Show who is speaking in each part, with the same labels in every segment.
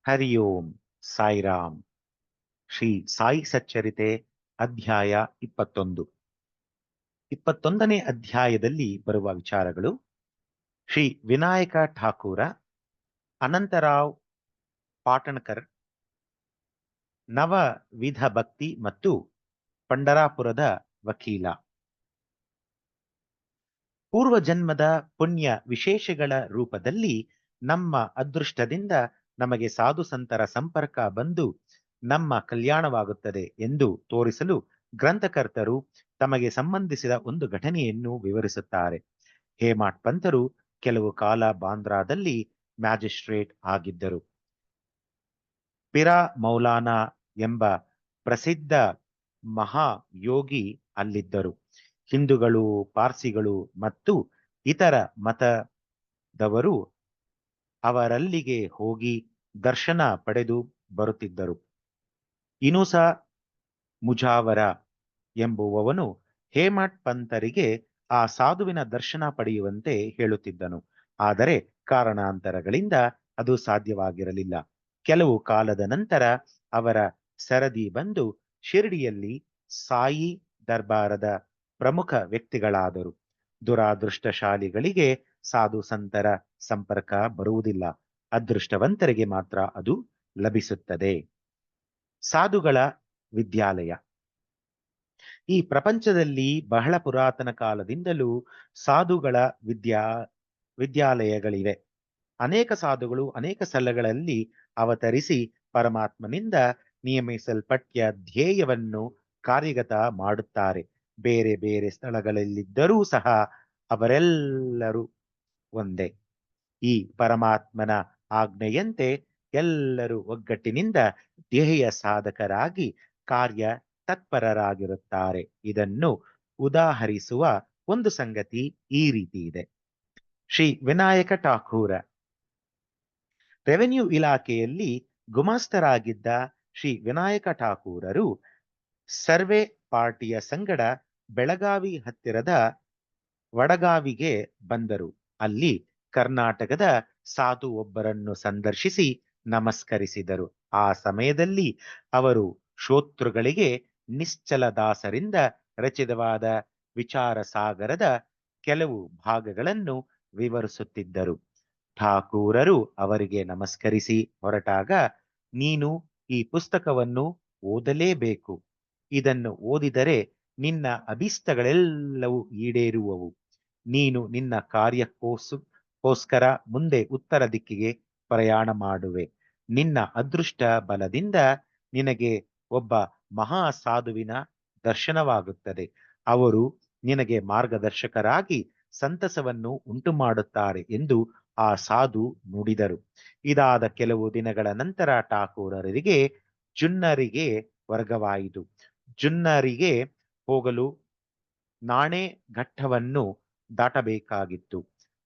Speaker 1: ಹರಿ ಓಂ ಸಾಯಿರಾಮ್. ಶ್ರೀ ಸಾಯಿ ಸಚ್ಚರಿತೆ ಅಧ್ಯಾಯ 21. 21ನೇ ಅಧ್ಯಾಯದಲ್ಲಿ ಬರುವ ವಿಚಾರಗಳು: ಶ್ರೀ ವಿನಾಯಕ ಠಾಕೂರ, ಅನಂತರಾವ್ ಪಾಟಣ್ಕರ್, ನವವಿಧ ಭಕ್ತಿ ಮತ್ತು ಪಂಡರಾಪುರದ ವಕೀಲ. ಪೂರ್ವಜನ್ಮದ ಪುಣ್ಯ ವಿಶೇಷಗಳ ರೂಪದಲ್ಲಿ ನಮ್ಮ ಅದೃಷ್ಟದಿಂದ ನಮಗೆ ಸಾಧು ಸಂತರ ಸಂಪರ್ಕ ಬಂದು ನಮ್ಮ ಕಲ್ಯಾಣವಾಗುತ್ತದೆ ಎಂದು ತೋರಿಸಲು ಗ್ರಂಥಕರ್ತರು ತಮಗೆ ಸಂಬಂಧಿಸಿದ ಒಂದು ಘಟನೆಯನ್ನು ವಿವರಿಸುತ್ತಾರೆ. ಹೇಮಾಡ್ ಪಂತರು ಕೆಲವು ಕಾಲ ಬಾಂದ್ರಾದಲ್ಲಿ ಮ್ಯಾಜಿಸ್ಟ್ರೇಟ್ ಆಗಿದ್ದರು. ಪಿರಾ ಮೌಲಾನಾ ಎಂಬ ಪ್ರಸಿದ್ಧ ಮಹಾಯೋಗಿ ಅಲ್ಲಿದ್ದರು. ಹಿಂದೂಗಳು, ಪಾರ್ಸಿಗಳು ಮತ್ತು ಇತರ ಮತದವರು ಅವರಲ್ಲಿಗೆ ಹೋಗಿ ದರ್ಶನ ಪಡೆದು ಬರುತ್ತಿದ್ದರು. ಇನುಸಾ ಮುಜಾವರ ಎಂಬುವವನು ಹೇಮಟ್ ಪಂತರಿಗೆ ಆ ಸಾಧುವಿನ ದರ್ಶನ ಪಡೆಯುವಂತೆ ಹೇಳುತ್ತಿದ್ದನು. ಆದರೆ ಕಾರಣಾಂತರಗಳಿಂದ ಅದು ಸಾಧ್ಯವಾಗಿರಲಿಲ್ಲ. ಕೆಲವು ಕಾಲದ ನಂತರ ಅವರ ಸರದಿ ಬಂದು ಶಿರ್ಡಿಯಲ್ಲಿ ಸಾಯಿ ದರ್ಬಾರದ ಪ್ರಮುಖ ವ್ಯಕ್ತಿಗಳಾದರು. ದುರಾದೃಷ್ಟಶಾಲಿಗಳಿಗೆ ಸಾಧು ಸಂತರ ಸಂಪರ್ಕ ಬರುವುದಿಲ್ಲ, ಅದೃಷ್ಟವಂತರಿಗೆ ಮಾತ್ರ ಅದು ಲಭಿಸುತ್ತದೆ. ಸಾಧುಗಳ ವಿದ್ಯಾಲಯ. ಈ ಪ್ರಪಂಚದಲ್ಲಿ ಬಹಳ ಪುರಾತನ ಕಾಲದಿಂದಲೂ ಸಾಧುಗಳ ವಿದ್ಯಾಲಯಗಳಿವೆ. ಅನೇಕ ಸಾಧುಗಳು ಅನೇಕ ಸ್ಥಳಗಳಲ್ಲಿ ಅವತರಿಸಿ ಪರಮಾತ್ಮನಿಂದ ನಿಯಮಿಸಲ್ಪಟ್ಟ ಧ್ಯೇಯವನ್ನು ಕಾರ್ಯಗತ ಮಾಡುತ್ತಾರೆ. ಬೇರೆ ಬೇರೆ ಸ್ಥಳಗಳಲ್ಲಿದ್ದರೂ ಸಹ ಅವರೆಲ್ಲರೂ ಒಂದೇ. ಈ ಪರಮಾತ್ಮನ ಆಜ್ಞೆಯಂತೆ ಎಲ್ಲರೂ ಒಗ್ಗಟ್ಟಿನಿಂದ ಧ್ಯೇಯ ಸಾಧಕರಾಗಿ ಕಾರ್ಯ ತತ್ಪರರಾಗಿರುತ್ತಾರೆ. ಇದನ್ನು ಉದಾಹರಿಸುವ ಒಂದು ಸಂಗತಿ ಈ ರೀತಿ ಇದೆ. ಶ್ರೀ ವಿನಾಯಕ ಠಾಕೂರ ರೆವೆನ್ಯೂ ಇಲಾಖೆಯಲ್ಲಿ ಗುಮಾಸ್ತರಾಗಿದ್ದ ಶ್ರೀ ವಿನಾಯಕ ಠಾಕೂರರು ಸರ್ವೆ ಪಾರ್ಟಿಯ ಸಂಗಡ ಬೆಳಗಾವಿ ಹತ್ತಿರದ ವಡಗಾವಿಗೆ ಬಂದರು. ಅಲ್ಲಿ ಕರ್ನಾಟಕದ ಸಾಧು ಒಬ್ಬರನ್ನು ಸಂದರ್ಶಿಸಿ ನಮಸ್ಕರಿಸಿದರು. ಆ ಸಮಯದಲ್ಲಿ ಅವರು ಶ್ರೋತೃಗಳಿಗೆ ನಿಶ್ಚಲ ದಾಸರಿಂದ ರಚಿತವಾದ ವಿಚಾರ ಸಾಗರದ ಕೆಲವು ಭಾಗಗಳನ್ನು ವಿವರಿಸುತ್ತಿದ್ದರು. ಠಾಕೂರರು ಅವರಿಗೆ ನಮಸ್ಕರಿಸಿ ಹೊರಟಾಗ, ನೀನು ಈ ಪುಸ್ತಕವನ್ನು ಓದಲೇಬೇಕು. ಇದನ್ನು ಓದಿದರೆ ನಿನ್ನ ಅಭಿಷ್ಟಗಳೆಲ್ಲವೂ ಈಡೇರುವವು. ನೀನು ನಿನ್ನ ಕಾರ್ಯಕ್ಕೋಸ್ಕರ ಮುಂದೆ ಉತ್ತರ ದಿಕ್ಕಿಗೆ ಪ್ರಯಾಣ ಮಾಡುವೆ. ನಿನ್ನ ಅದೃಷ್ಟ ಬಲದಿಂದ ನಿನಗೆ ಒಬ್ಬ ಮಹಾ ಸಾಧುವಿನ ದರ್ಶನವಾಗುತ್ತದೆ. ಅವರು ನಿನಗೆ ಮಾರ್ಗದರ್ಶಕರಾಗಿ ಸಂತಸವನ್ನು ಉಂಟು ಮಾಡುತ್ತಾರೆ ಎಂದು ಆ ಸಾಧು ನುಡಿದರು. ಇದಾದ ಕೆಲವು ದಿನಗಳ ನಂತರ ಠಾಕೂರರಿಗೆ ಜುನ್ನರಿಗೆ ವರ್ಗವಾಯಿತು. ಜುನ್ನರಿಗೆ ಹೋಗಲು ನಾಣೆ ಘಟ್ಟವನ್ನು ದಾಟಬೇಕಾಗಿತ್ತು.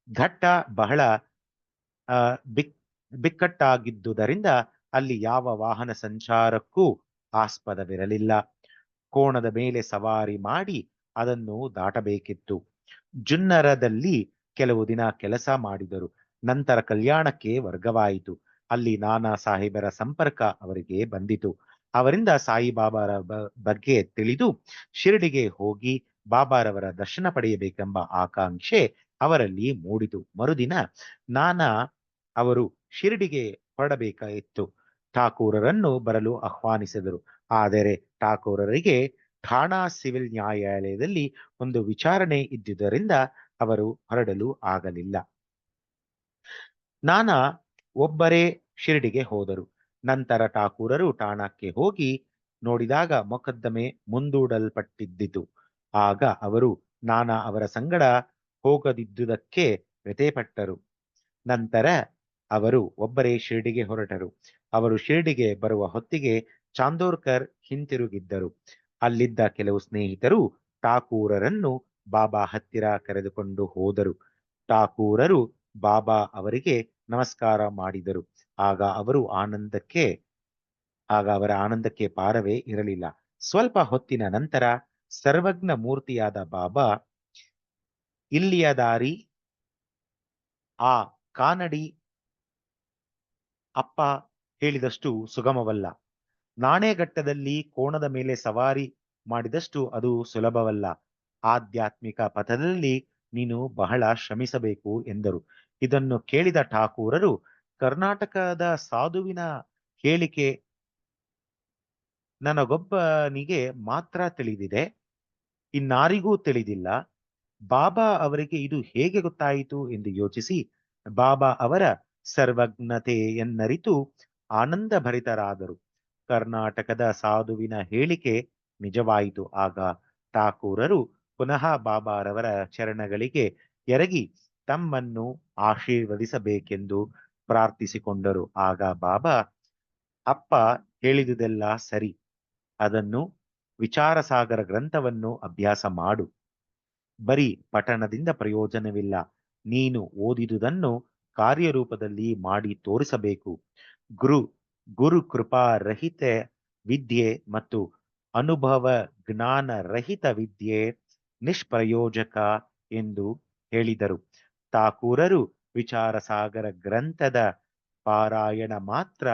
Speaker 1: ಘಟ್ಟ ಬಹಳ ಬಿಕ್ಕಟ್ಟಾಗಿದ್ದುದರಿಂದ ಅಲ್ಲಿ ಯಾವ ವಾಹನ ಸಂಚಾರಕ್ಕೂ ಆಸ್ಪದವಿರಲಿಲ್ಲ. ಕೋಣದ ಮೇಲೆ ಸವಾರಿ ಮಾಡಿ ಅದನ್ನು ದಾಟಬೇಕಿತ್ತು. ಜುನ್ನರದಲ್ಲಿ ಕೆಲವು ದಿನ ಕೆಲಸ ಮಾಡಿದರು. ನಂತರ ಕಲ್ಯಾಣಕ್ಕೆ ವರ್ಗವಾಯಿತು. ಅಲ್ಲಿ ನಾನಾ ಸಾಹೇಬರ ಸಂಪರ್ಕ ಅವರಿಗೆ ಬಂದಿತು. ಅವರಿಂದ ಸಾಯಿಬಾಬಾರ ಬಗ್ಗೆ ತಿಳಿದು ಶಿರ್ಡಿಗೆ ಹೋಗಿ ಬಾಬಾರವರ ದರ್ಶನ ಪಡೆಯಬೇಕೆಂಬ ಆಕಾಂಕ್ಷೆ ಅವರಲ್ಲಿ ಮೂಡಿತು. ಮರುದಿನ ನಾನಾ ಅವರು ಶಿರ್ಡಿಗೆ ಹೊರಡಬೇಕಾಯಿತು. ಠಾಕೂರರನ್ನು ಬರಲು ಆಹ್ವಾನಿಸಿದರು. ಆದರೆ ಠಾಕೂರರಿಗೆ ಠಾಣಾ ಸಿವಿಲ್ ನ್ಯಾಯಾಲಯದಲ್ಲಿ ಒಂದು ವಿಚಾರಣೆ ಇದ್ದುದರಿಂದ ಅವರು ಹೊರಡಲು ಆಗಲಿಲ್ಲ. ನಾನಾ ಒಬ್ಬರೇ ಶಿರ್ಡಿಗೆ ಹೋದರು. ನಂತರ ಠಾಕೂರರು ಠಾಣಾಕ್ಕೆ ಹೋಗಿ ನೋಡಿದಾಗ ಮೊಕದ್ದಮೆ ಮುಂದೂಡಲ್ಪಟ್ಟಿದ್ದಿತು. ಆಗ ಅವರು ನಾನಾ ಅವರ ಸಂಗಡ ಹೋಗದಿದ್ದುದಕ್ಕೆ ವ್ಯಥೆಪಟ್ಟರು. ನಂತರ ಅವರು ಒಬ್ಬರೇ ಶಿರ್ಡಿಗೆ ಹೊರಟರು. ಅವರು ಶಿರ್ಡಿಗೆ ಬರುವ ಹೊತ್ತಿಗೆ ಚಾಂದೋರ್ಕರ್ ಹಿಂತಿರುಗಿದ್ದರು. ಅಲ್ಲಿದ್ದ ಕೆಲವು ಸ್ನೇಹಿತರು ಠಾಕೂರರನ್ನು ಬಾಬಾ ಹತ್ತಿರ ಕರೆದುಕೊಂಡು ಹೋದರು. ಠಾಕೂರರು ಬಾಬಾ ಅವರಿಗೆ ನಮಸ್ಕಾರ ಮಾಡಿದರು. ಆಗ ಅವರ ಆನಂದಕ್ಕೆ ಪಾರವೇ ಇರಲಿಲ್ಲ. ಸ್ವಲ್ಪ ಹೊತ್ತಿನ ನಂತರ ಸರ್ವಜ್ಞ ಮೂರ್ತಿಯಾದ ಬಾಬಾ, ಇಲ್ಲಿಯ ದಾರಿ ಆ ಕಾನಡಿ ಅಪ್ಪ ಹೇಳಿದಷ್ಟು ಸುಗಮವಲ್ಲ. ನಾಣೆಗಟ್ಟದಲ್ಲಿ ಕೋಣದ ಮೇಲೆ ಸವಾರಿ ಮಾಡಿದಷ್ಟು ಅದು ಸುಲಭವಲ್ಲ. ಆಧ್ಯಾತ್ಮಿಕ ಪಥದಲ್ಲಿ ನೀನು ಬಹಳ ಶ್ರಮಿಸಬೇಕು ಎಂದರು. ಇದನ್ನು ಕೇಳಿದ ಠಾಕೂರರು, ಕರ್ನಾಟಕದ ಸಾಧುವಿನ ಹೇಳಿಕೆ ನನಗೊಬ್ಬನಿಗೆ ಮಾತ್ರ ತಿಳಿದಿದೆ, ಇನ್ನಾರಿಗೂ ತಿಳಿದಿಲ್ಲ. ಬಾಬಾ ಅವರಿಗೆ ಇದು ಹೇಗೆ ಗೊತ್ತಾಯಿತು ಎಂದು ಯೋಚಿಸಿ, ಬಾಬಾ ಅವರ ಸರ್ವಜ್ಞತೆಯನ್ನರಿತು ಆನಂದಭರಿತರಾದರು. ಕರ್ನಾಟಕದ ಸಾಧುವಿನ ಹೇಳಿಕೆ ನಿಜವಾಯಿತು. ಆಗ ಠಾಕೂರರು ಪುನಃ ಬಾಬಾರವರ ಚರಣಗಳಿಗೆ ಎರಗಿ ತಮ್ಮನ್ನು ಆಶೀರ್ವದಿಸಬೇಕೆಂದು ಪ್ರಾರ್ಥಿಸಿಕೊಂಡರು. ಆಗ ಬಾಬಾ, ಅಪ್ಪ ಹೇಳಿದುದೆಲ್ಲ ಸರಿ, ಅದನ್ನು ವಿಚಾರಸಾಗರ ಗ್ರಂಥವನ್ನು ಅಭ್ಯಾಸ ಮಾಡು. ಬರೀ ಪಠಣದಿಂದ ಪ್ರಯೋಜನವಿಲ್ಲ, ನೀನು ಓದಿದುದನ್ನು ಕಾರ್ಯರೂಪದಲ್ಲಿ ಮಾಡಿ ತೋರಿಸಬೇಕು. ಗುರು ಗುರು ಕೃಪಾರಹಿತ ವಿದ್ಯೆ ಮತ್ತು ಅನುಭವ ಜ್ಞಾನ ರಹಿತ ವಿದ್ಯೆ ನಿಷ್ಪ್ರಯೋಜಕ ಎಂದು ಹೇಳಿದರು. ಠಾಕೂರರು ವಿಚಾರಸಾಗರ ಗ್ರಂಥದ ಪಾರಾಯಣ ಮಾತ್ರ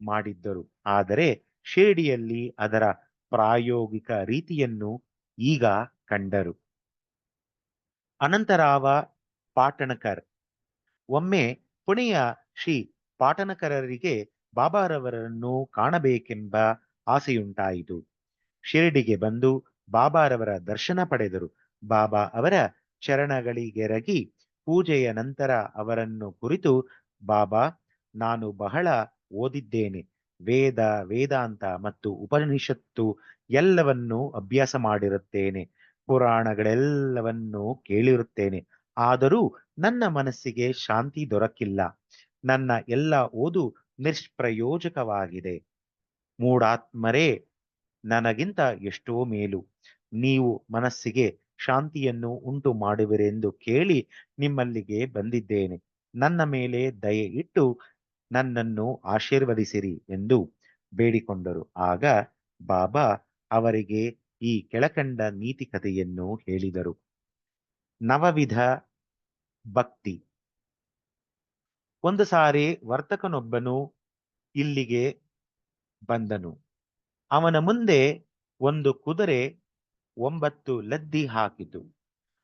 Speaker 1: ಮಾಡಿದ್ದರು, ಆದರೆ ಶಿರಡಿಯಲ್ಲಿ ಅದರ ಪ್ರಾಯೋಗಿಕ ರೀತಿಯನ್ನು ಈಗ ಕಂಡರು. ಅನಂತರಾವ ಪಾಟಣಕರ್. ಒಮ್ಮೆ ಪುಣೆಯ ಶ್ರೀ ಪಾಟಣಕರರಿಗೆ ಬಾಬಾರವರನ್ನು ಕಾಣಬೇಕೆಂಬ ಆಸೆಯುಂಟಾಯಿತು. ಶಿರಡಿಗೆ ಬಂದು ಬಾಬಾರವರ ದರ್ಶನ ಪಡೆದರು. ಬಾಬಾ ಅವರ ಚರಣಗಳಿಗೆರಗಿ ಪೂಜೆಯ ನಂತರ ಅವರನ್ನು ಕುರಿತು, ಬಾಬಾ, ನಾನು ಬಹಳ ಓದಿದ್ದೇನೆ, ವೇದ ವೇದಾಂತ ಮತ್ತು ಉಪನಿಷತ್ತು ಎಲ್ಲವನ್ನೂ ಅಭ್ಯಾಸ ಮಾಡಿರುತ್ತೇನೆ, ಪುರಾಣಗಳೆಲ್ಲವನ್ನೂ ಕೇಳಿರುತ್ತೇನೆ. ಆದರೂ ನನ್ನ ಮನಸ್ಸಿಗೆ ಶಾಂತಿ ದೊರಕಿಲ್ಲ. ನನ್ನ ಎಲ್ಲ ಓದು ನಿಷ್ಪ್ರಯೋಜಕವಾಗಿದೆ. ಮೂಢಾತ್ಮರೇ ನನಗಿಂತ ಎಷ್ಟೋ ಮೇಲು. ನೀವು ಮನಸ್ಸಿಗೆ ಶಾಂತಿಯನ್ನು ಉಂಟು ಮಾಡುವಿರೆಂದು ಕೇಳಿ ನಿಮ್ಮಲ್ಲಿಗೆ ಬಂದಿದ್ದೇನೆ. ನನ್ನ ಮೇಲೆ ದಯೆ ಇಟ್ಟು ನನ್ನನ್ನು ಆಶೀರ್ವದಿಸಿರಿ ಎಂದು ಬೇಡಿಕೊಂಡರು. ಆಗ ಬಾಬಾ ಅವರಿಗೆ ಈ ಕೆಳಕಂಡ ನೀತಿ ಕಥೆಯನ್ನು ಹೇಳಿದರು. ನವವಿಧ ಭಕ್ತಿ. ಒಂದು ಸಾರಿ ವರ್ತಕನೊಬ್ಬನು ಇಲ್ಲಿಗೆ ಬಂದನು. ಅವನ ಮುಂದೆ ಒಂದು ಕುದುರೆ 9 ಲದ್ದಿ ಹಾಕಿತು.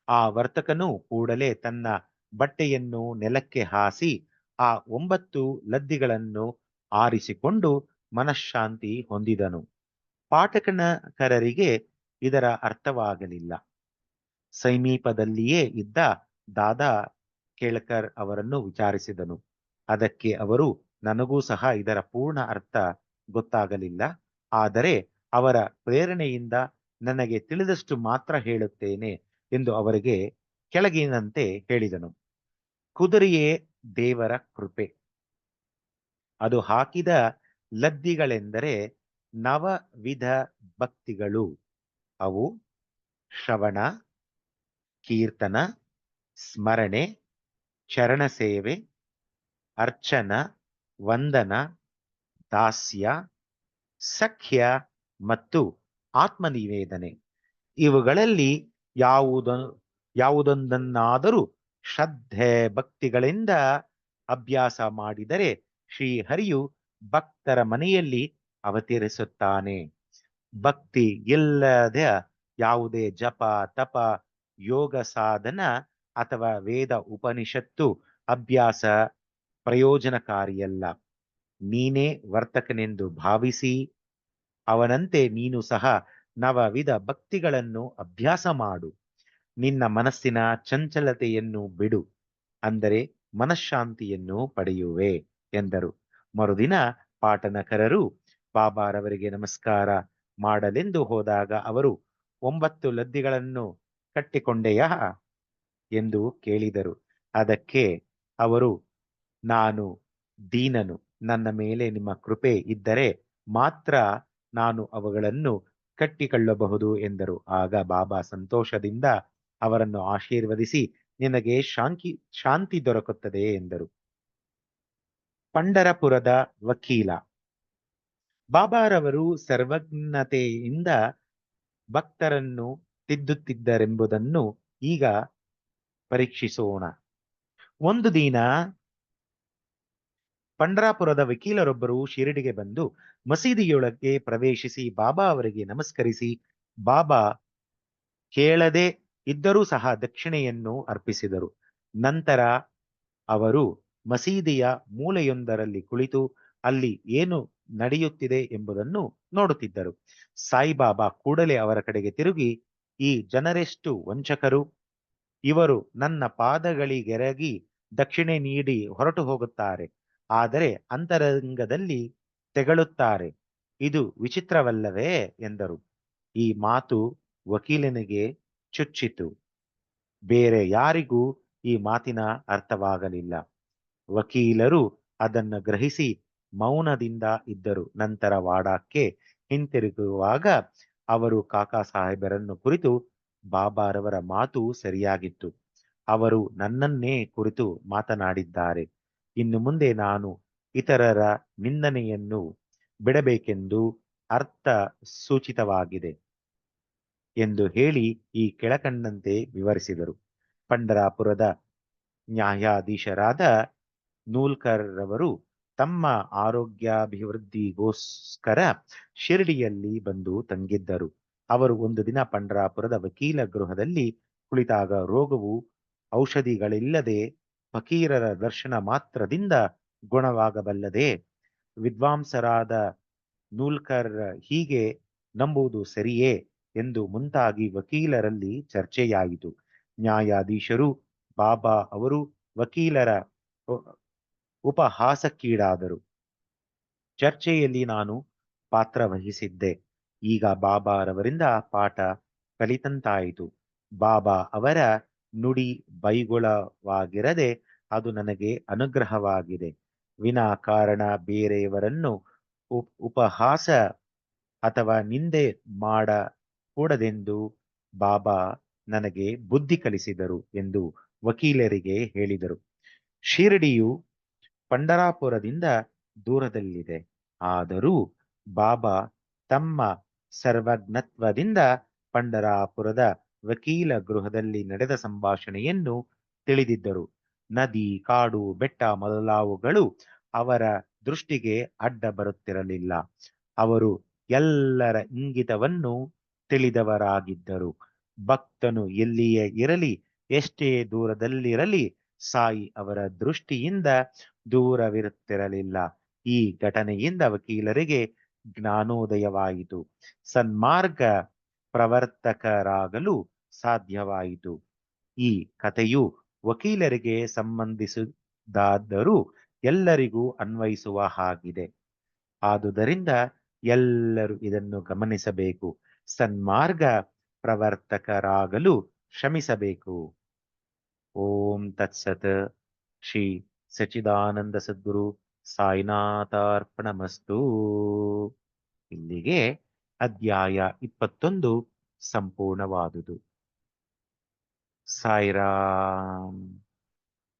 Speaker 1: ಆ ವರ್ತಕನು ಕೂಡಲೇ ತನ್ನ ಬಟ್ಟೆಯನ್ನು ನೆಲಕ್ಕೆ ಹಾಸಿ ಆ 9 ಲದ್ದಿಗಳನ್ನು ಆರಿಸಿಕೊಂಡು ಮನಃಶಾಂತಿ ಹೊಂದಿದನು. ಪಾಠಕನಕರರಿಗೆ ಇದರ ಅರ್ಥವಾಗಲಿಲ್ಲ. ಸಮೀಪದಲ್ಲಿಯೇ ಇದ್ದ ದಾದಾ ಕೇಳ್ಕರ್ ಅವರನ್ನು ವಿಚಾರಿಸಿದನು. ಅದಕ್ಕೆ ಅವರು, ನನಗೂ ಸಹ ಇದರ ಪೂರ್ಣ ಅರ್ಥ ಗೊತ್ತಾಗಲಿಲ್ಲ, ಆದರೆ ಅವರ ಪ್ರೇರಣೆಯಿಂದ ನನಗೆ ತಿಳಿದಷ್ಟು ಮಾತ್ರ ಹೇಳುತ್ತೇನೆ ಎಂದು ಅವರಿಗೆ ಕೆಳಗಿನಂತೆ ಹೇಳಿದನು. ಕುದುರೆಯೇ ದೇವರ ಕೃಪೆ. ಅದು ಹಾಕಿದ ಲದ್ದಿಗಳೆಂದರೆ ನವವಿಧ ಭಕ್ತಿಗಳು. ಅವು ಶ್ರವಣ, ಕೀರ್ತನ, ಸ್ಮರಣೆ, ಚರಣ ಸೇವೆ, ಅರ್ಚನ, ವಂದನ, ದಾಸ್ಯ, ಸಖ್ಯ ಮತ್ತು ಆತ್ಮನಿವೇದನೆ. ಇವುಗಳಲ್ಲಿ ಯಾವುದೊಂದನ್ನಾದರೂ ಶ್ರದ್ಧೆ ಭಕ್ತಿಗಳಿಂದ ಅಭ್ಯಾಸ ಮಾಡಿದರೆ ಶ್ರೀಹರಿಯು ಭಕ್ತರ ಮನೆಯಲ್ಲಿ ಅವತರಿಸುತ್ತಾನೆ. ಭಕ್ತಿ ಇಲ್ಲದ ಯಾವುದೇ ಜಪ, ತಪ, ಯೋಗ ಸಾಧನ ಅಥವಾ ವೇದ ಉಪನಿಷತ್ತು ಅಭ್ಯಾಸ ಪ್ರಯೋಜನಕಾರಿಯಲ್ಲ. ನೀನೇ ವರ್ತಕನೆಂದು ಭಾವಿಸಿ ಅವನಂತೆ ನೀನು ಸಹ ನವವಿಧ ಭಕ್ತಿಗಳನ್ನು ಅಭ್ಯಾಸ ಮಾಡು. ನಿನ್ನ ಮನಸ್ಸಿನ ಚಂಚಲತೆಯನ್ನು ಬಿಡು, ಅಂದರೆ ಮನಃಶಾಂತಿಯನ್ನು ಪಡೆಯುವೆ ಎಂದರು. ಮರುದಿನ ಪಾಟಣಕರರು ಬಾಬಾರವರಿಗೆ ನಮಸ್ಕಾರ ಮಾಡಲೆಂದು ಹೋದಾಗ ಅವರು 9 ಲದ್ದಿಗಳನ್ನು ಕಟ್ಟಿಕೊಂಡೆಯಾ ಎಂದು ಕೇಳಿದರು. ಅದಕ್ಕೆ ಅವರು, ನಾನು ದೀನನು, ನನ್ನ ಮೇಲೆ ನಿಮ್ಮ ಕೃಪೆ ಇದ್ದರೆ ಮಾತ್ರ ನಾನು ಅವುಗಳನ್ನು ಕಟ್ಟಿಕೊಳ್ಳಬಹುದು ಎಂದರು. ಆಗ ಬಾಬಾ ಸಂತೋಷದಿಂದ ಅವರನ್ನು ಆಶೀರ್ವದಿಸಿ, ನಿನಗೆ ಶಾಂತಿ ದೊರಕುತ್ತದೆ ಎಂದರು. ಪಂಢರಪುರದ ವಕೀಲ. ಬಾಬಾರವರು ಸರ್ವಜ್ಞತೆಯಿಂದ ಭಕ್ತರನ್ನು ತಿದ್ದುತ್ತಿದ್ದರೆಂಬುದನ್ನು ಈಗ ಪರೀಕ್ಷಿಸೋಣ. ಒಂದು ದಿನ ಪಂಡರಾಪುರದ ವಕೀಲರೊಬ್ಬರು ಶಿರಡಿಗೆ ಬಂದು ಮಸೀದಿಯೊಳಗೆ ಪ್ರವೇಶಿಸಿ ಬಾಬಾ ಅವರಿಗೆ ನಮಸ್ಕರಿಸಿ ಬಾಬಾ ಕೇಳದೆ ಇದ್ದರೂ ಸಹ ದಕ್ಷಿಣೆಯನ್ನು ಅರ್ಪಿಸಿದರು. ನಂತರ ಅವರು ಮಸೀದಿಯ ಮೂಲೆಯೊಂದರಲ್ಲಿ ಕುಳಿತು ಅಲ್ಲಿ ಏನು ನಡೆಯುತ್ತಿದೆ ಎಂಬುದನ್ನು ನೋಡುತ್ತಿದ್ದರು. ಸಾಯಿಬಾಬಾ ಕೂಡಲೇ ಅವರ ಕಡೆಗೆ ತಿರುಗಿ, ಈ ಜನರೆಷ್ಟು ವಂಚಕರು! ಇವರು ನನ್ನ ಪಾದಗಳಿಗೆರಗಿ ದಕ್ಷಿಣೆ ನೀಡಿ ಹೊರಟು ಹೋಗುತ್ತಾರೆ, ಆದರೆ ಅಂತರಂಗದಲ್ಲಿ ತೆಗಳುತ್ತಾರೆ. ಇದು ವಿಚಿತ್ರವಲ್ಲವೇ ಎಂದರು. ಈ ಮಾತು ವಕೀಲನಿಗೆ ಚುಚ್ಚಿತು. ಬೇರೆ ಯಾರಿಗೂ ಈ ಮಾತಿನ ಅರ್ಥವಾಗಲಿಲ್ಲ. ವಕೀಲರು ಅದನ್ನು ಗ್ರಹಿಸಿ ಮೌನದಿಂದ ಇದ್ದರು. ನಂತರ ವಾಡಾಕ್ಕೆ ಹಿಂತಿರುಗುವಾಗ ಅವರು ಕಾಕಾ ಸಾಹೇಬರನ್ನು ಕುರಿತು, ಬಾಬಾರವರ ಮಾತು ಸರಿಯಾಗಿತ್ತು. ಅವರು ನನ್ನನ್ನೇ ಕುರಿತು ಮಾತನಾಡಿದ್ದಾರೆ. ಇನ್ನು ಮುಂದೆ ನಾನು ಇತರರ ನಿಂದನೆಯನ್ನು ಬಿಡಬೇಕೆಂದು ಅರ್ಥ ಸೂಚಿತವಾಗಿದೆ ಎಂದು ಹೇಳಿ ಈ ಕೆಳಕಂಡಂತೆ ವಿವರಿಸಿದರು. ಪಂಡರಾಪುರದ ನ್ಯಾಯಾಧೀಶರಾದ ನೂಲ್ಕರ್ ರವರು ತಮ್ಮ ಆರೋಗ್ಯಾಭಿವೃದ್ಧಿಗೋಸ್ಕರ ಶಿರಡಿಯಲ್ಲಿ ಬಂದು ತಂಗಿದ್ದರು. ಅವರು ಒಂದು ದಿನ ಪಂಡರಾಪುರದ ವಕೀಲ ಗೃಹದಲ್ಲಿ ಕುಳಿತಾಗ ರೋಗವು ಔಷಧಿಗಳಿಲ್ಲದೆ ಫಕೀರರ ದರ್ಶನ ಮಾತ್ರದಿಂದ ಗುಣವಾಗಬಲ್ಲದೆ? ವಿದ್ವಾಂಸರಾದ ನೂಲ್ಕರ್ ಹೀಗೆ ನಂಬುವುದು ಸರಿಯೇ ಎಂದು ಮುಂತಾಗಿ ವಕೀಲರಲ್ಲಿ ಚರ್ಚೆಯಾಯಿತು. ನ್ಯಾಯಾಧೀಶರು, ಬಾಬಾ ಅವರು ವಕೀಲರ ಉಪಹಾಸಕ್ಕೀಡಾದರು. ಚರ್ಚೆಯಲ್ಲಿ ನಾನು ಪಾತ್ರ ವಹಿಸಿದ್ದೆ. ಈಗ ಬಾಬಾರವರಿಂದ ಪಾಠ ಕಲಿತಂತಾಯಿತು. ಬಾಬಾ ಅವರ ನುಡಿ ಬೈಗುಳವಾಗಿರದೆ ಅದು ನನಗೆ ಅನುಗ್ರಹವಾಗಿದೆ. ವಿನಾಕಾರಣ ಬೇರೆಯವರನ್ನು ಉಪಹಾಸ ಅಥವಾ ನಿಂದೆ ಮಾಡಕೂಡದೆಂದು ಬಾಬಾ ನನಗೆ ಬುದ್ಧಿ ಕಲಿಸಿದರು ಎಂದು ವಕೀಲರಿಗೆ ಹೇಳಿದರು. ಶಿರಡಿಯು ಪಂಡರಾಪುರದಿಂದ ದೂರದಲ್ಲಿದೆ. ಆದರೂ ಬಾಬಾ ತಮ್ಮ ಸರ್ವಜ್ಞತ್ವದಿಂದ ಪಂಡರಾಪುರದ ವಕೀಲ ಗೃಹದಲ್ಲಿ ನಡೆದ ಸಂಭಾಷಣೆಯನ್ನು ತಿಳಿದಿದ್ದರು. ನದಿ, ಕಾಡು, ಬೆಟ್ಟ ಮೊದಲಾವುಗಳು ಅವರ ದೃಷ್ಟಿಗೆ ಅಡ್ಡ ಬರುತ್ತಿರಲಿಲ್ಲ. ಅವರು ಎಲ್ಲರ ಇಂಗಿತವನ್ನು ತಿಳಿದವರಾಗಿದ್ದರು. ಭಕ್ತನು ಎಲ್ಲಿಯೇ ಇರಲಿ, ಎಷ್ಟೇ ದೂರದಲ್ಲಿರಲಿ, ಸಾಯಿ ಅವರ ದೃಷ್ಟಿಯಿಂದ ದೂರವಿರುತ್ತಿರಲಿಲ್ಲ. ಈ ಘಟನೆಯಿಂದ ವಕೀಲರಿಗೆ ಜ್ಞಾನೋದಯವಾಯಿತು. ಸನ್ಮಾರ್ಗ ಪ್ರವರ್ತಕರಾಗಲು ಸಾಧ್ಯವಾಯಿತು. ಈ ಕಥೆಯು ವಕೀಲರಿಗೆ ಸಂಬಂಧಿಸಿದಾದರೂ ಎಲ್ಲರಿಗೂ ಅನ್ವಯಿಸುವ ಹಾಗಿದೆ. ಆದುದರಿಂದ ಎಲ್ಲರೂ ಇದನ್ನು ಗಮನಿಸಬೇಕು. ಸನ್ಮಾರ್ಗ ಪ್ರವರ್ತಕರಾಗಲು ಶ್ರಮಿಸಬೇಕು. ಓಂ ತತ್ಸತ್. ಶ್ರೀ ಸಚ್ಚಿದಾನಂದ ಸದ್ಗುರು ಸಾಯಿನಾಥಾರ್ಪಣಮಸ್ತು. ಇಲ್ಲಿಗೆ ಅಧ್ಯಾಯ 21 ಸಂಪೂರ್ಣವಾದುದು. ಸಾಯಿರಾಮ್.